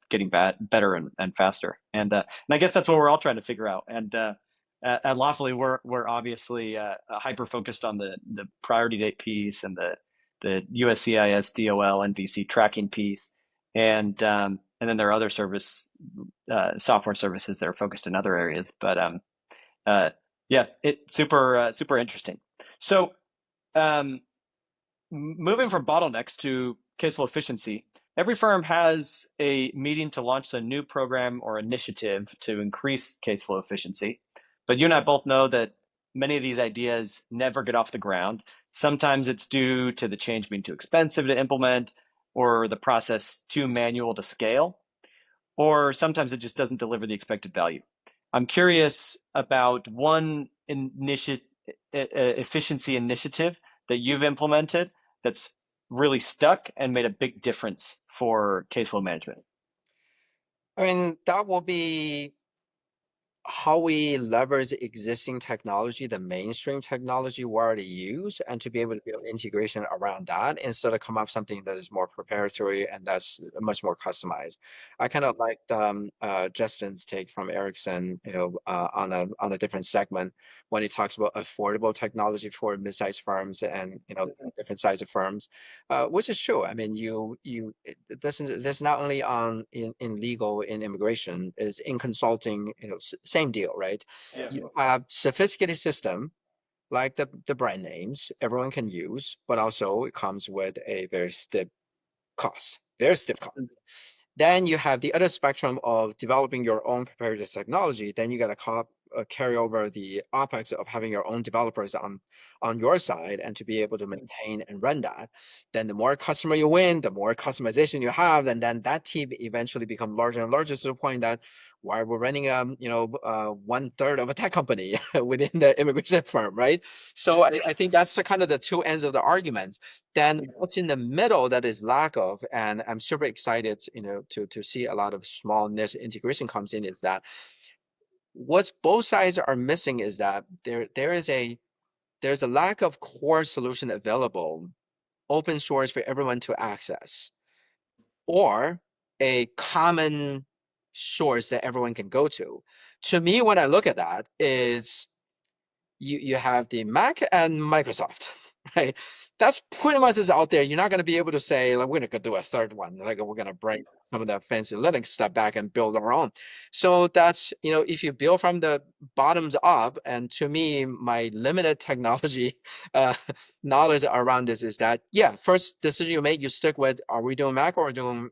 getting better and faster. And I guess that's what we're all trying to figure out. And lawfully, we're obviously hyper focused on the priority date piece and the USCIS, DOL, NVC tracking piece, and then there are other software services that are focused in other areas. But uh, yeah, it super interesting. So um, moving from bottlenecks to caseflow efficiency, every firm has a meeting to launch a new program or initiative to increase caseflow efficiency. But you and I both know that many of these ideas never get off the ground. Sometimes it's due to the change being too expensive to implement or the process too manual to scale, or sometimes it just doesn't deliver the expected value. I'm curious about one efficiency initiative that you've implemented that's really stuck and made a big difference for caseflow management. I mean, that will be how we leverage existing technology, the mainstream technology we already use, and to be able to build integration around that instead of come up something that is more proprietary and that's much more customized. I kind of liked Justin's take from Ericsson, on a different segment when he talks about affordable technology for mid-sized firms and different size of firms, which is true. I mean, that's not only on in legal in immigration, is in consulting, same deal, right? Yeah. You have sophisticated system like the brand names everyone can use, but also it comes with a very stiff cost, very stiff cost. Then you have the other spectrum of developing your own proprietary technology. Then you got to carry over the OpEx of having your own developers on your side and to be able to maintain and run that. Then the more customer you win, the more customization you have, and then that team eventually become larger and larger to the point that why we're running 1/3 of a tech company within the immigration firm, right? So I think that's the kind of the two ends of the argument. Then what's in the middle that is lack of, and I'm super excited, to see a lot of small niche integration comes in, is that what's both sides are missing is that there's a lack of core solution available, open source for everyone to access, or a common source that everyone can go to. To me, when I look at that, is you have the Mac and Microsoft, right? That's pretty much is out there. You're not going to be able to say, like, we're going to do a third one. Like, we're going to bring some of that fancy Linux stuff back and build our own. So that's, if you build from the bottoms up, and to me, my limited technology uh, knowledge around this is that, yeah, first decision you make, you stick with, are we doing Mac or doing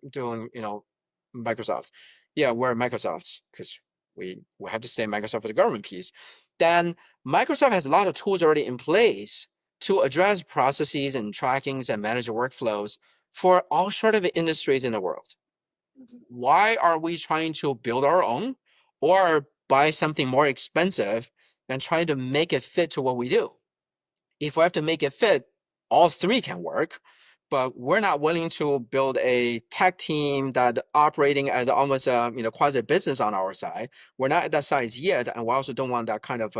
Microsoft? Yeah, we're Microsoft because we have to stay Microsoft for the government piece. Then Microsoft has a lot of tools already in place to address processes and trackings and manage workflows for all sort of industries in the world. Why are we trying to build our own or buy something more expensive and trying to make it fit to what we do? If we have to make it fit, all three can work, but we're not willing to build a tech team that operating as almost a quasi business on our side. We're not at that size yet, and we also don't want that kind of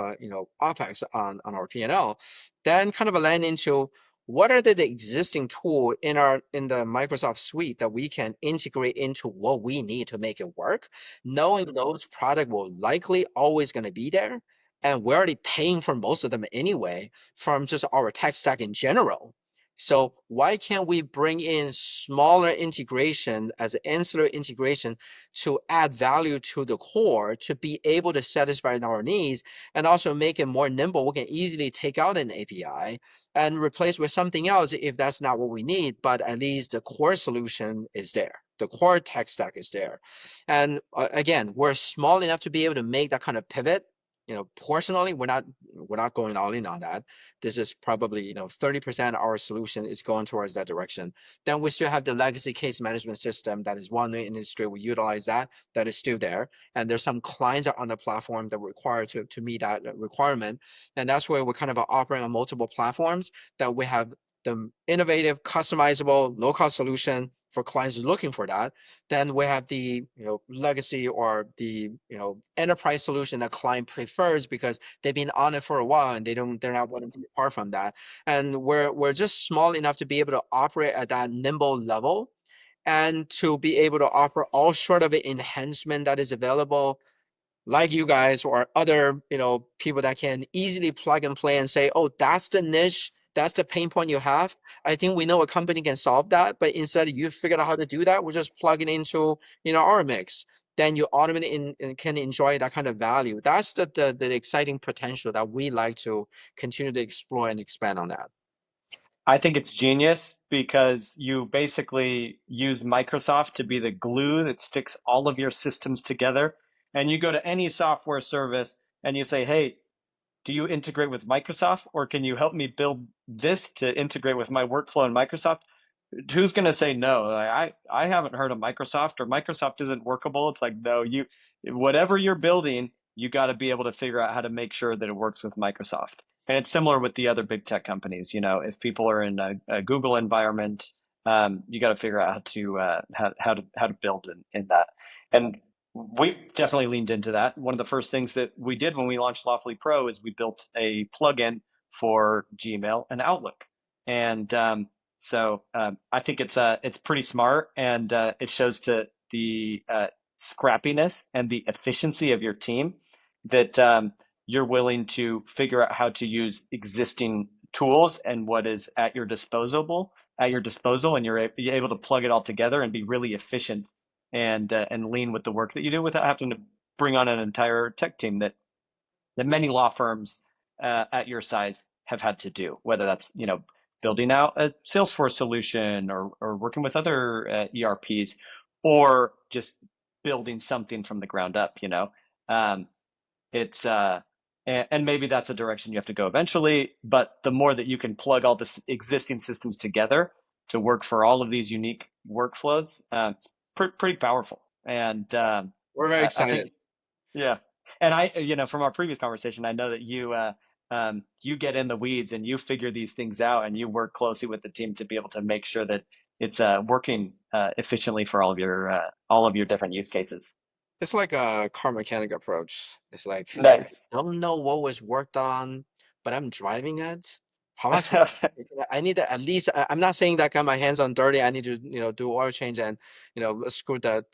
OpEx on our P&L. Then kind of land into what are the existing tool in the Microsoft suite that we can integrate into what we need to make it work, knowing those product will likely always going to be there, and we're already paying for most of them anyway from just our tech stack in general. So why can't we bring in smaller integration as an ancillary integration to add value to the core to be able to satisfy our needs and also make it more nimble? We can easily take out an API and replace with something else if that's not what we need, but at least the core solution is there. The core tech stack is there. And again, we're small enough to be able to make that kind of pivot. Personally, we're not going all in on that. This is probably 30% our solution is going towards that direction. Then we still have the legacy case management system that is one in the industry. We utilize that is still there, and there's some clients on the platform that require to meet that requirement, and that's where we're kind of operating on multiple platforms that we have the innovative, customizable, low-cost solution for clients looking for that. Then we have the legacy or the enterprise solution that client prefers because they've been on it for a while and they're not wanting to depart from that. And we're just small enough to be able to operate at that nimble level and to be able to offer all sort of enhancement that is available, like you guys or other people that can easily plug and play and say, oh, that's the niche, that's the pain point you have. I think we know a company can solve that, but instead you figured out how to do that, we're just plugging into our mix. Then you automatically can enjoy that kind of value. That's the exciting potential that we like to continue to explore and expand on that. I think it's genius because you basically use Microsoft to be the glue that sticks all of your systems together. And you go to any software service and you say, hey, do you integrate with Microsoft, or can you help me build this to integrate with my workflow in Microsoft? Who's going to say no? Like, I haven't heard of Microsoft, or Microsoft isn't workable. It's like, no, whatever you're building, you got to be able to figure out how to make sure that it works with Microsoft. And it's similar with the other big tech companies. If people are in a Google environment, you got to figure out how to build in that. And we definitely leaned into that. One of the first things that we did when we launched Lawfully Pro is we built a plugin for Gmail and Outlook. And I think it's pretty smart, and it shows to the scrappiness and the efficiency of your team that you're willing to figure out how to use existing tools and what is at your disposal, and you're able to plug it all together and be really efficient and lean with the work that you do without having to bring on an entire tech team that many law firms at your size have had to do, whether that's building out a Salesforce solution or working with other ERPs, or just building something from the ground up. Um, it's and maybe that's a direction you have to go eventually. But the more that you can plug all the existing systems together to work for all of these unique workflows, it's pretty powerful. And We're very I think excited. yeah. And from our previous conversation, I know that you get in the weeds and you figure these things out, and you work closely with the team to be able to make sure that it's working efficiently for all of your different use cases. It's like a car mechanic approach. It's like, Nice. don't know what was worked on, but I'm driving it. How much? I need to at least. I'm not saying that I got my hands on dirty. I need to, do oil change and, screw the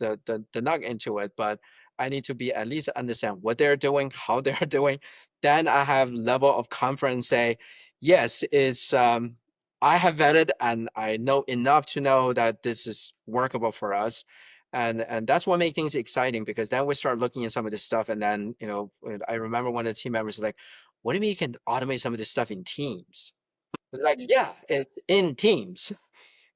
nut into it. But I need to be at least understand what they're doing, how they're doing. Then I have level of confidence. Say, yes, it's I have vetted and I know enough to know that this is workable for us, and that's what makes things exciting, because then we start looking at some of this stuff, and then I remember one of the team members was like, what do you mean you can automate some of this stuff in Teams? I was like, yeah, in Teams.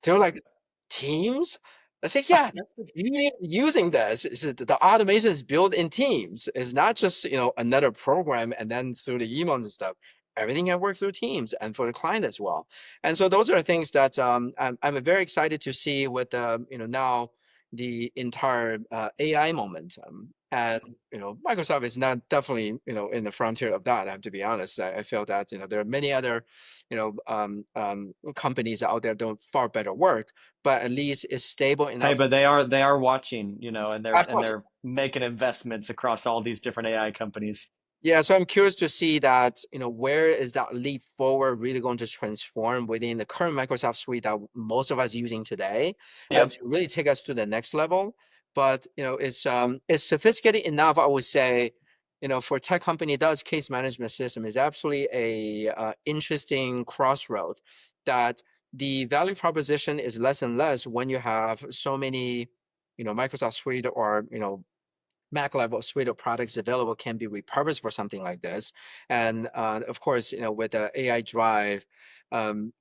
They're like, Teams? I said, yeah, that's the beauty of using this is that the automation is built in Teams. It's not just another program and then through the emails and stuff. everything can work through Teams and for the client as well. And so those are things that I'm very excited to see with now the entire AI momentum. And Microsoft is not definitely in the frontier of that. I have to be honest. I feel that there are many other companies out there doing far better work, but at least it's stable Hey, enough. but they are watching, and they're and Absolutely. they're making investments across all these different AI companies. Yeah, so I'm curious to see that, where is that leap forward really going to transform within the current Microsoft suite that most of us using today, and Yep. to really take us to the next level. But, it's sophisticated enough, I would say, for a tech company that does case management system is absolutely a interesting crossroad that the value proposition is less and less when you have so many, Microsoft suite or, Mac level suite of products available can be repurposed for something like this. And of course, with the AI drive,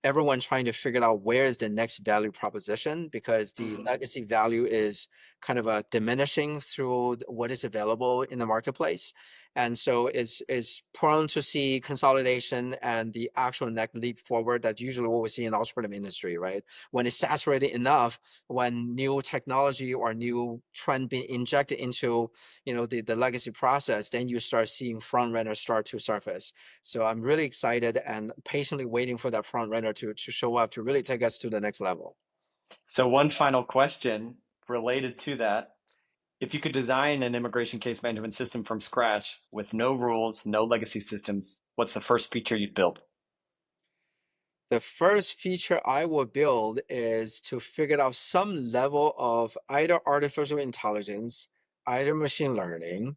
everyone trying to figure out where is the next value proposition because the Mhm. legacy value is kind of diminishing through what is available in the marketplace. And so it's prone to see consolidation and the actual next leap forward. That's usually what we see in the automotive industry, right? When it's saturated enough, when new technology or new trend being injected into the legacy process, then you start seeing front runners start to surface. So I'm really excited and patiently waiting for that front runner to show up to really take us to the next level. So one final question related to that. If you could design an immigration case management system from scratch with no rules, no legacy systems, what's the first feature you'd build? The first feature I will build is to figure out some level of either artificial intelligence, either machine learning,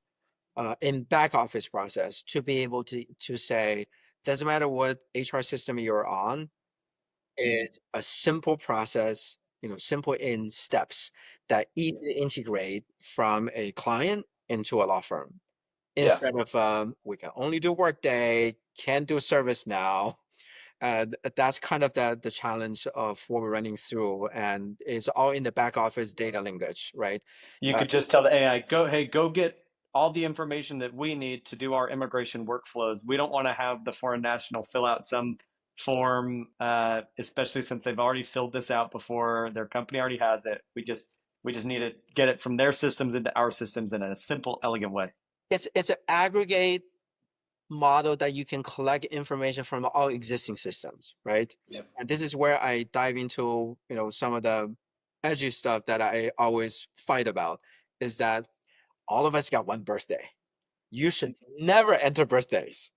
in back office process to be able to say, doesn't matter what HR system you're on, it's a simple process, simple in steps that easily integrate from a client into a law firm. Yeah. Instead of we can only do Workday, can't do ServiceNow. That's kind of the challenge of what we're running through, and it's all in the back office data linkage, right? You could just tell the AI, go get all the information that we need to do our immigration workflows. We don't want to have the foreign national fill out some form, especially since they've already filled this out before. Their company already has it. We just need to get it from their systems into our systems in a simple, elegant way. It's an aggregate model that you can collect information from all existing systems, right? Yep. And this is where I dive into, some of the edgy stuff that I always fight about is that all of us got one birthday. You should never enter birthdays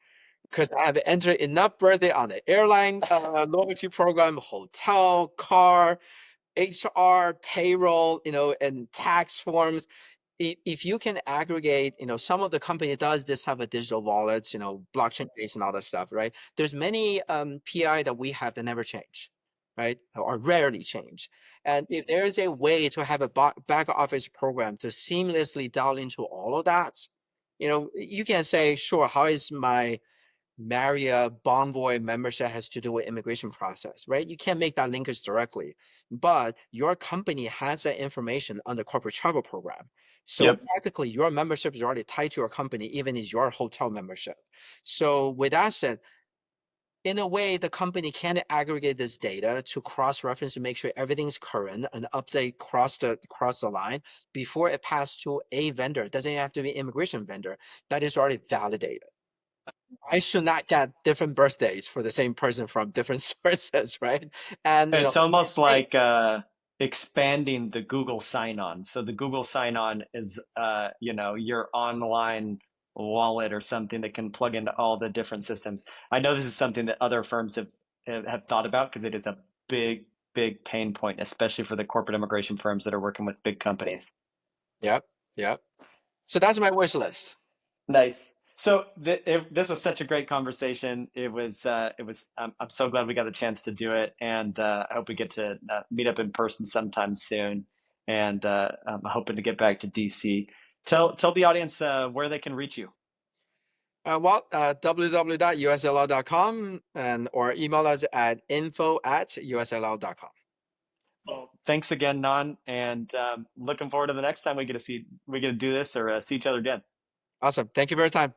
because I have entered enough birthday on the airline loyalty program, hotel, car, HR, payroll, and tax forms. If you can aggregate, some of the company does this type of digital wallets, blockchain based and all that stuff, right? There's many PI that we have that never change, right? Or rarely change. And if there is a way to have a back office program to seamlessly dial into all of that, you can say, sure, how is my Marriott Bonvoy membership has to do with immigration process, right? You can't make that linkage directly, but your company has that information on the corporate travel program. So Yep. practically your membership is already tied to your company, even as your hotel membership. So with that said, in a way, the company can aggregate this data to cross-reference to make sure everything's current and update cross the line before it passes to a vendor. It doesn't have to be immigration vendor that is already validated. I should not get different birthdays for the same person from different sources, right? And It's almost hey, like expanding the Google sign-on. So the Google sign-on is, your online wallet or something that can plug into all the different systems. I know this is something that other firms have thought about because it is a big, big pain point, especially for the corporate immigration firms that are working with big companies. yep, yep. So that's my wish list. Nice. So this was such a great conversation. I'm so glad we got a chance to do it, and I hope we get to meet up in person sometime soon. And I'm hoping to get back to DC. Tell the audience where they can reach you. www.uslaw.com and or email us at info@uslaw.com. Well, thanks again, Nan, and looking forward to the next time we get to do this or see each other again. Awesome. Thank you for your time.